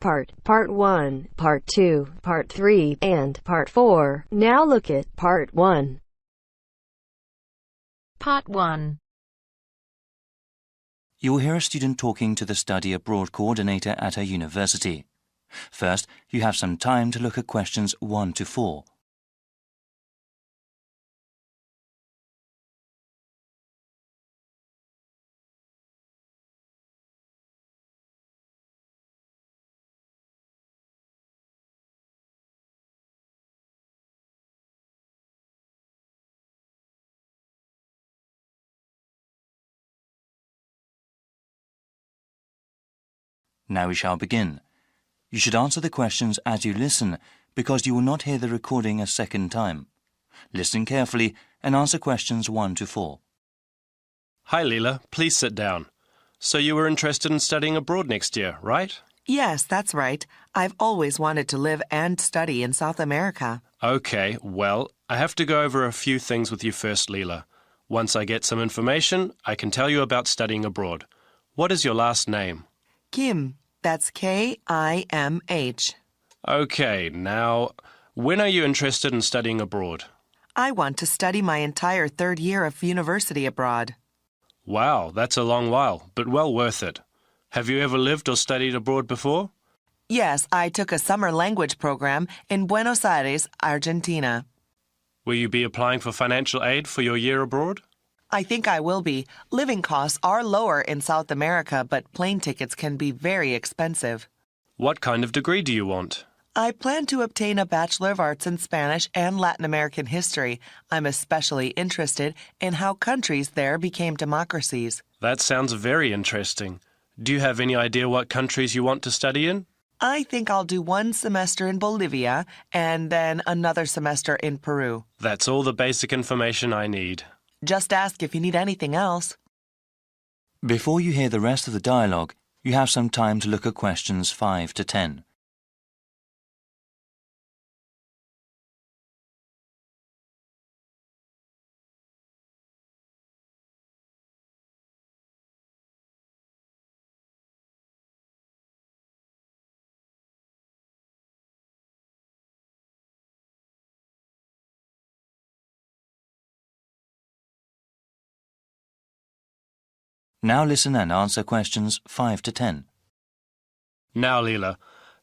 Part 1, Part 2, Part 3, and Part 4. Now look at Part 1. Part 1. You will hear a student talking to the study abroad coordinator at her university. First, you have some time to look at questions 1 to 4. Now we shall begin. You should answer the questions as you listen, because you will not hear the recording a second time. Listen carefully and answer questions 1 to 4. Hi, Leela. Please sit down. So you were interested in studying abroad next year, right? Yes, that's right. I've always wanted to live and study in South America. Okay, well, I have to go over a few things with you first, Leela. Once I get some information, I can tell you about studying abroad. What is your last name? Kim. That's K-I-M-H. Okay, now, when are you interested in studying abroad? I want to study my entire third year of university abroad. Wow, that's a long while, but well worth it. Have you ever lived or studied abroad before? Yes, I took a summer language program in Buenos Aires, Argentina. Will you be applying for financial aid for your year abroad? I think I will be. Living costs are lower in South America, but plane tickets can be very expensive. What kind of degree do you want? I plan to obtain a Bachelor of Arts in Spanish and Latin American history. I'm especially interested in how countries there became democracies. That sounds very interesting. Do you have any idea what countries you want to study in? I think I'll do one semester in Bolivia and then another semester in Peru. That's all the basic information I need. Just ask if you need anything else. Before you hear the rest of the dialogue, you have some time to look at questions 5 to 10. Now listen and answer questions 5 to 10. Now, Leela,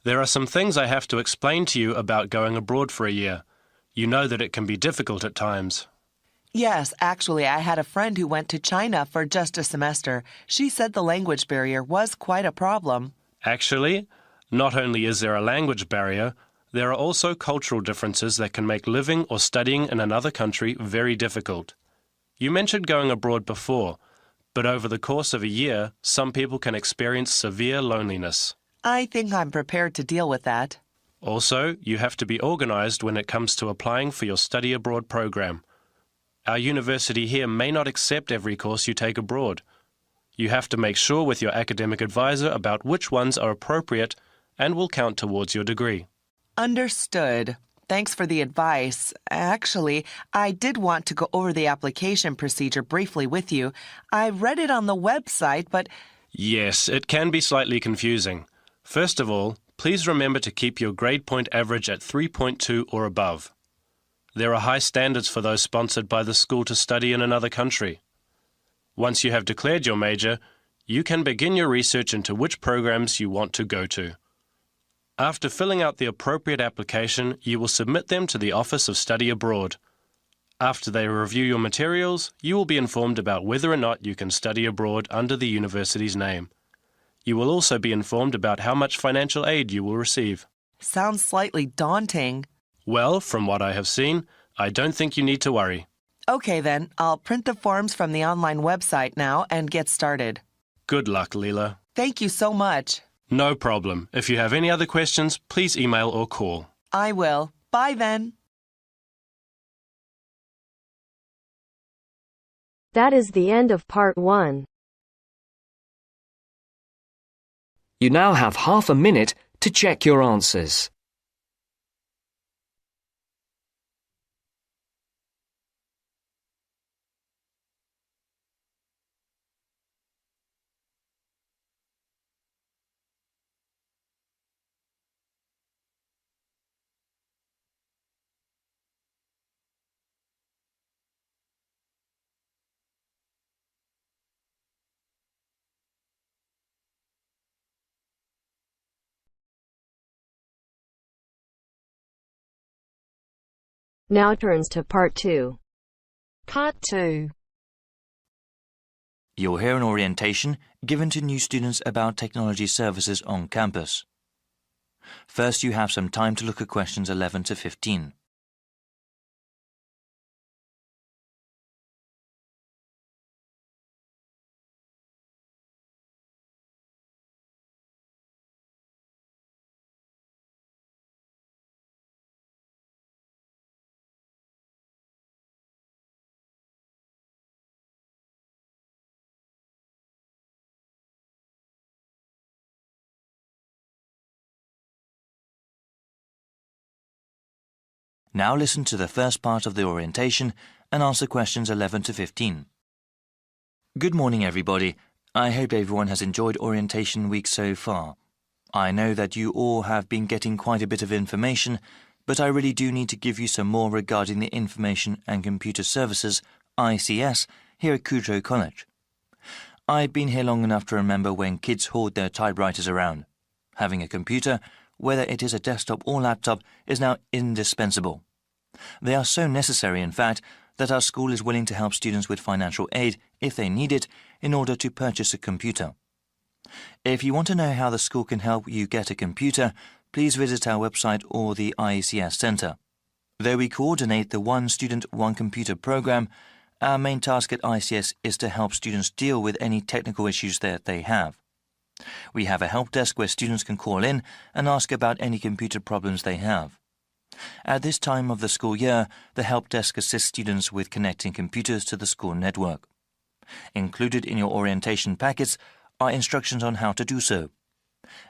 there are some things I have to explain to you about going abroad for a year. You know that it can be difficult at times. Yes, actually, I had a friend who went to China for just a semester. She said the language barrier was quite a problem. Actually, not only is there a language barrier, there are also cultural differences that can make living or studying in another country very difficult. You mentioned going abroad before, but over the course of a year, some people can experience severe loneliness. I think I'm prepared to deal with that. Also, you have to be organized when it comes to applying for your study abroad program. Our university here may not accept every course you take abroad. You have to make sure with your academic advisor about which ones are appropriate and will count towards your degree. Understood. Thanks for the advice. Actually, I did want to go over the application procedure briefly with you. I read it on the website, but... Yes, it can be slightly confusing. First of all, please remember to keep your grade point average at 3.2 or above. There are high standards for those sponsored by the school to study in another country. Once you have declared your major, you can begin your research into which programs you want to go to. After filling out the appropriate application, you will submit them to the Office of Study Abroad. After they review your materials, you will be informed about whether or not you can study abroad under the university's name. You will also be informed about how much financial aid you will receive. Sounds slightly daunting. Well, from what I have seen, I don't think you need to worry. Okay then, I'll print the forms from the online website now and get started. Good luck, Leela. Thank you so much. No problem. If you have any other questions, please email or call. I will. Bye then. That is the end of Part 1. You now have half a minute to check your answers. Now turns to Part 2. Part 2. You'll hear an orientation given to new students about technology services on campus. First, you have some time to look at questions 11 to 15. Now listen to the first part of the orientation and answer questions 11 to 15. Good morning, everybody. I hope everyone has enjoyed orientation week so far. I know that you all have been getting quite a bit of information, but I really do need to give you some more regarding the Information and Computer Services, ICS, here at Kudrow College. I've been here long enough to remember when kids hauled their typewriters around. Having a computer, whether it is a desktop or laptop, is now indispensable. They are so necessary, in fact, that our school is willing to help students with financial aid, if they need it, in order to purchase a computer. If you want to know how the school can help you get a computer, please visit our website or the ICS Centre. Though we coordinate the One Student, One Computer program, our main task at ICS is to help students deal with any technical issues that they have. We have a help desk where students can call in and ask about any computer problems they have. At this time of the school year, the help desk assists students with connecting computers to the school network. Included in your orientation packets are instructions on how to do so.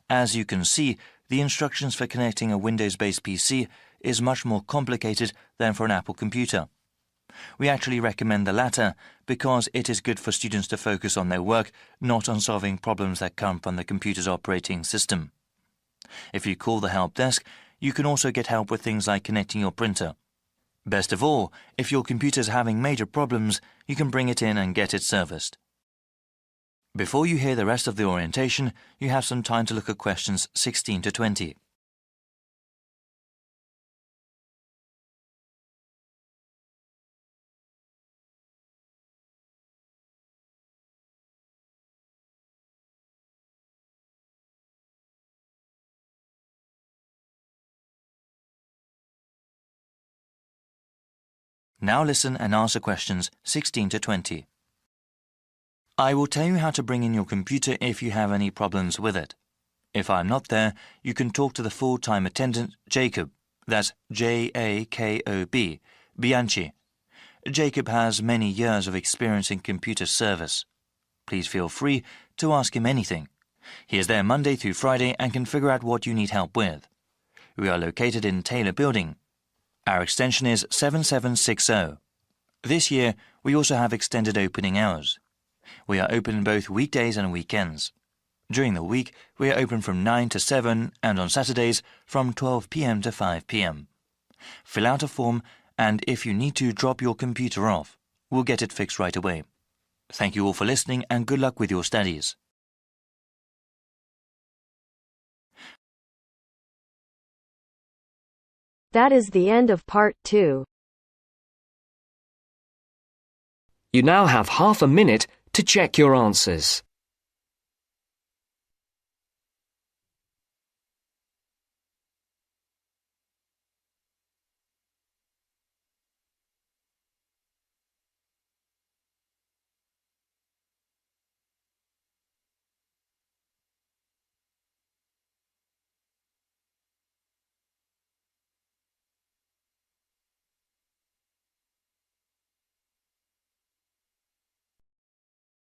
As you can see, the instructions for connecting a Windows-based PC is much more complicated than for an Apple computer. We actually recommend the latter because it is good for students to focus on their work, not on solving problems that come from the computer's operating system. If you call the help desk, you can also get help with things like connecting your printer. Best of all, if your computer is having major problems, you can bring it in and get it serviced. Before you hear the rest of the orientation, you have some time to look at questions 16 to 20. Now listen and answer questions 16 to 20. I will tell you how to bring in your computer if you have any problems with it. If I'm not there, you can talk to the full-time attendant, Jacob. That's Jakob, Bianchi. Jacob has many years of experience in computer service. Please feel free to ask him anything. He is there Monday through Friday and can figure out what you need help with. We are located in Taylor Building. Our extension is 7760. This year, we also have extended opening hours. We are open both weekdays and weekends. During the week, we are open from 9 to 7 and on Saturdays from 12 p.m. to 5 p.m. Fill out a form and if you need to drop your computer off, we'll get it fixed right away. Thank you all for listening and good luck with your studies. That is the end of Part 2. You now have half a minute to check your answers.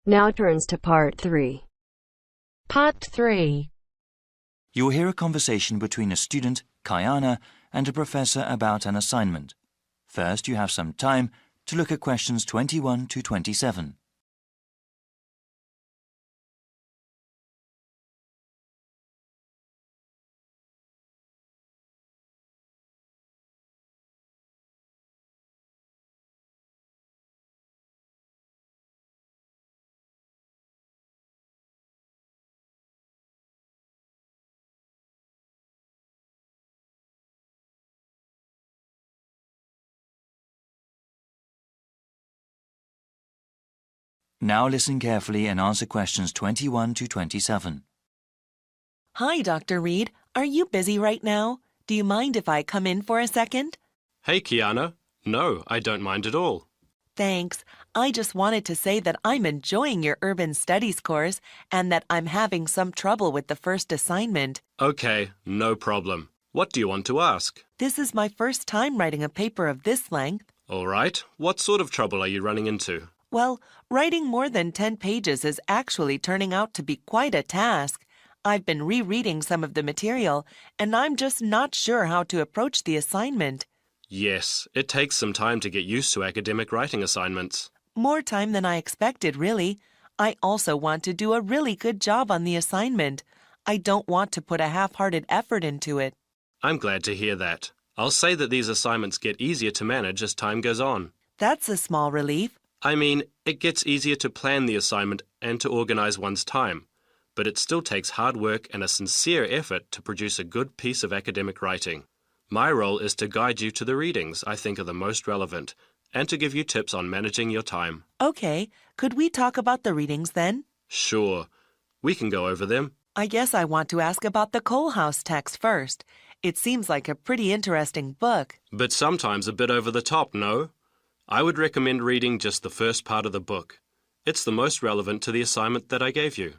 Now turns to Part 3. Part 3. You will hear a conversation between a student, Kayana, and a professor about an assignment. First, you have some time to look at questions 21 to 27. Now listen carefully and answer questions 21 to 27. Hi, Dr. Reed. Are you busy right now? Do you mind if I come in for a second? Hey, Kiana. No, I don't mind at all. Thanks. I just wanted to say that I'm enjoying your urban studies course and that I'm having some trouble with the first assignment. Okay, no problem. What do you want to ask? This is my first time writing a paper of this length. All right. What sort of trouble are you running into? Well, writing more than 10 pages is actually turning out to be quite a task. I've been rereading some of the material, and I'm just not sure how to approach the assignment. Yes, it takes some time to get used to academic writing assignments. More time than I expected, really. I also want to do a really good job on the assignment. I don't want to put a half-hearted effort into it. I'm glad to hear that. I'll say that these assignments get easier to manage as time goes on. That's a small relief. I mean, it gets easier to plan the assignment and to organize one's time, but it still takes hard work and a sincere effort to produce a good piece of academic writing. My role is to guide you to the readings I think are the most relevant and to give you tips on managing your time. Okay, could we talk about the readings then? Sure, we can go over them. I guess I want to ask about the Coal House text first. It seems like a pretty interesting book. But sometimes a bit over the top, no? I would recommend reading just the first part of the book. It's the most relevant to the assignment that I gave you.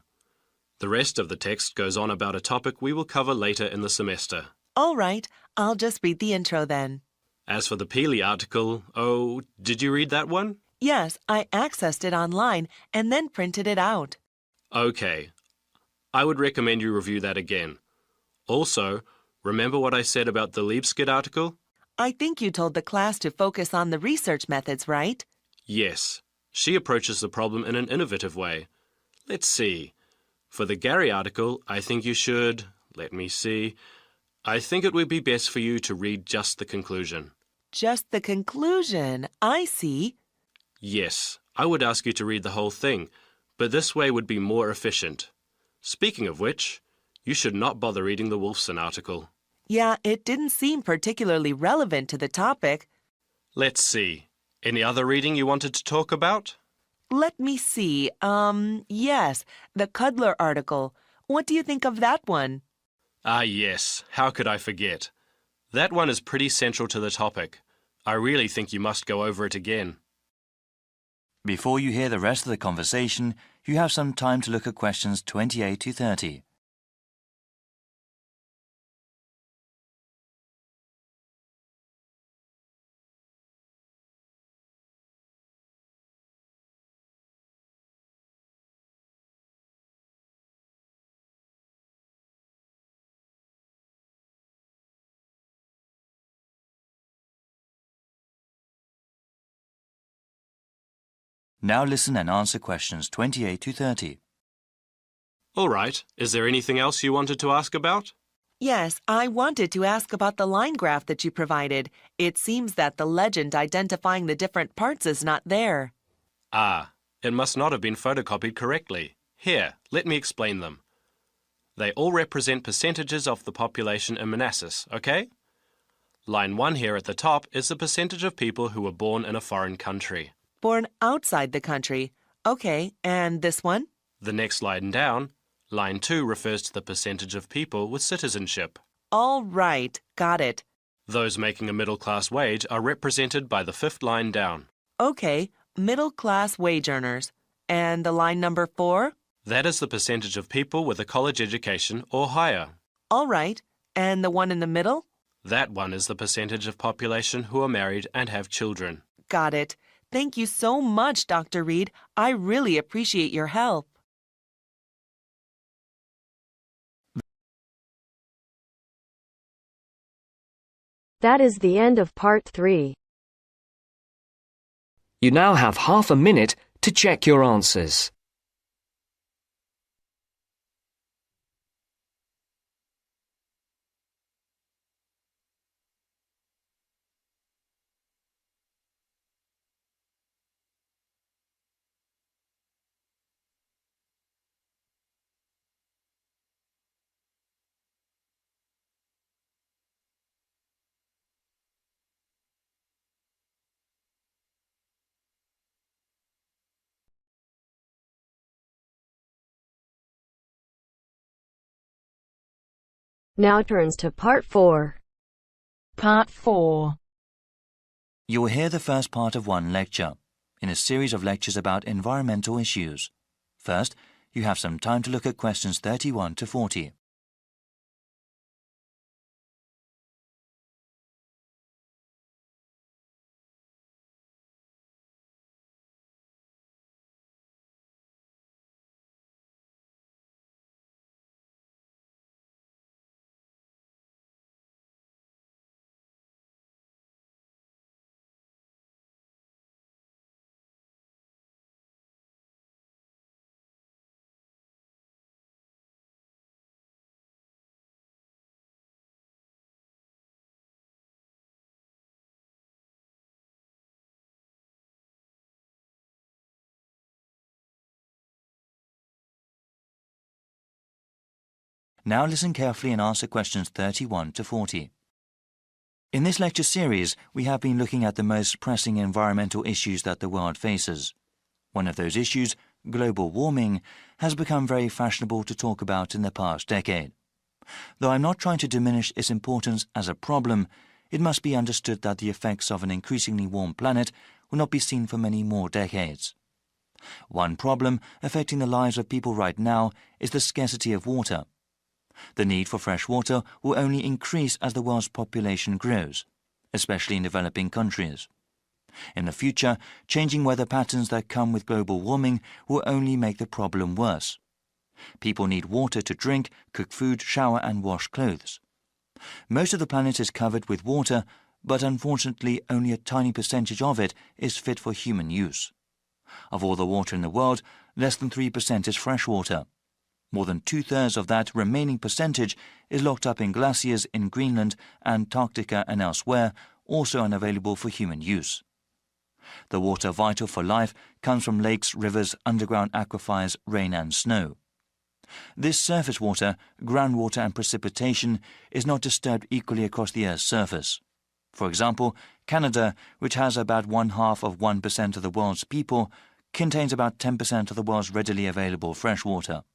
The rest of the text goes on about a topic we will cover later in the semester. All right, I'll just read the intro then. As for the Peely article, oh, did you read that one? Yes, I accessed it online and then printed it out. Okay. I would recommend you review that again. Also, remember what I said about the Liebskid article? I think you told the class to focus on the research methods, right? Yes. She approaches the problem in an innovative way. Let's see. For the Gary article, I think you should... Let me see. I think it would be best for you to read just the conclusion. Just the conclusion. I see. Yes, I would ask you to read the whole thing, but this way would be more efficient. Speaking of which, you should not bother reading the Wolfson article. Yeah, it didn't seem particularly relevant to the topic. Let's see. Any other reading you wanted to talk about? Let me see. Yes, the Cudler article. What do you think of that one? Ah, yes. How could I forget? That one is pretty central to the topic. I really think you must go over it again. Before you hear the rest of the conversation, you have some time to look at questions 28 to 30. Now listen and answer questions 28 to 30. All right. Is there anything else you wanted to ask about? Yes, I wanted to ask about the line graph that you provided. It seems that the legend identifying the different parts is not there. Ah, it must not have been photocopied correctly. Here, let me explain them. They all represent percentages of the population in Manassas, okay? Line 1 here at the top is the percentage of people who were born in a foreign country. Born outside the country. Okay, and this one? The next line down, line 2 refers to the percentage of people with citizenship. All right, got it. Those making a middle-class wage are represented by the 5th line down. Okay, middle-class wage earners. And the line number 4? That is the percentage of people with a college education or higher. All right, and the one in the middle? That one is the percentage of population who are married and have children. Got it. Thank you so much, Dr. Reed. I really appreciate your help. That is the end of part 3. You now have half a minute to check your answers. Now turns to Part 4. Part 4. You will hear the first part of one lecture, in a series of lectures about environmental issues. First, you have some time to look at questions 31 to 40. Now listen carefully and answer questions 31 to 40. In this lecture series, we have been looking at the most pressing environmental issues that the world faces. One of those issues, global warming, has become very fashionable to talk about in the past decade. Though I'm not trying to diminish its importance as a problem, it must be understood that the effects of an increasingly warm planet will not be seen for many more decades. One problem affecting the lives of people right now is the scarcity of water. The need for fresh water will only increase as the world's population grows, especially in developing countries. In the future, changing weather patterns that come with global warming will only make the problem worse. People need water to drink, cook food, shower and wash clothes. Most of the planet is covered with water, but unfortunately only a tiny percentage of it is fit for human use. Of all the water in the world, less than 3% is fresh water. More than 2/3 of that remaining percentage is locked up in glaciers in Greenland, Antarctica and elsewhere, also unavailable for human use. The water vital for life comes from lakes, rivers, underground aquifers, rain and snow. This surface water, groundwater and precipitation is not disturbed equally across the Earth's surface. For example, Canada, which has about 0.5% of the world's people, contains about 10% of the world's readily available fresh water.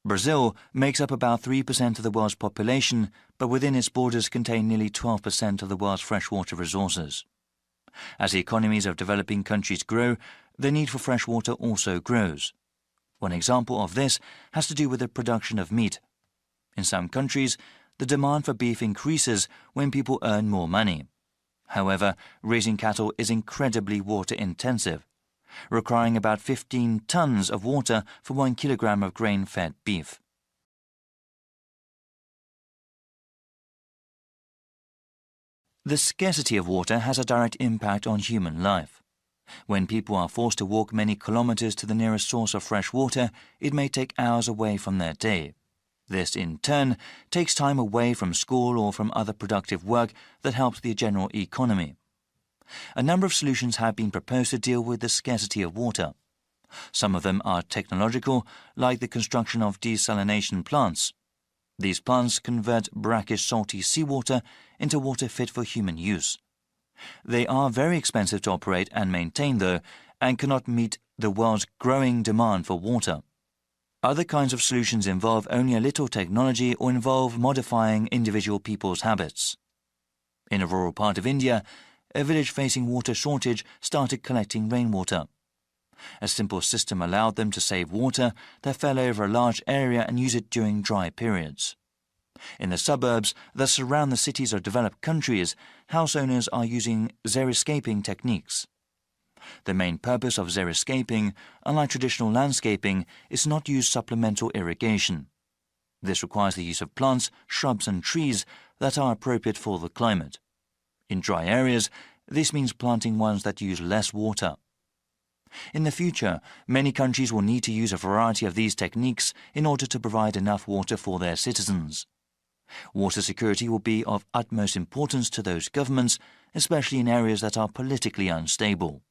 Brazil makes up about 3% of the world's population, but within its borders contain nearly 12% of the world's freshwater resources. As the economies of developing countries grow, the need for fresh water also grows. One example of this has to do with the production of meat. In some countries, the demand for beef increases when people earn more money. However, raising cattle is incredibly water-intensive, requiring about 15 tons of water for 1 kilogram of grain-fed beef. The scarcity of water has a direct impact on human life. When people are forced to walk many kilometers to the nearest source of fresh water, it may take hours away from their day. This, in turn, takes time away from school or from other productive work that helps the general economy. A number of solutions have been proposed to deal with the scarcity of water. Some of them are technological, like the construction of desalination plants. These plants convert brackish salty seawater into water fit for human use. They are very expensive to operate and maintain, though, and cannot meet the world's growing demand for water. Other kinds of solutions involve only a little technology or involve modifying individual people's habits. In a rural part of India, a village facing water shortage started collecting rainwater. A simple system allowed them to save water that fell over a large area and use it during dry periods. In the suburbs that surround the cities of developed countries, house owners are using xeriscaping techniques. The main purpose of xeriscaping, unlike traditional landscaping, is to not use supplemental irrigation. This requires the use of plants, shrubs and trees that are appropriate for the climate. In dry areas, this means planting ones that use less water. In the future, many countries will need to use a variety of these techniques in order to provide enough water for their citizens. Water security will be of utmost importance to those governments, especially in areas that are politically unstable.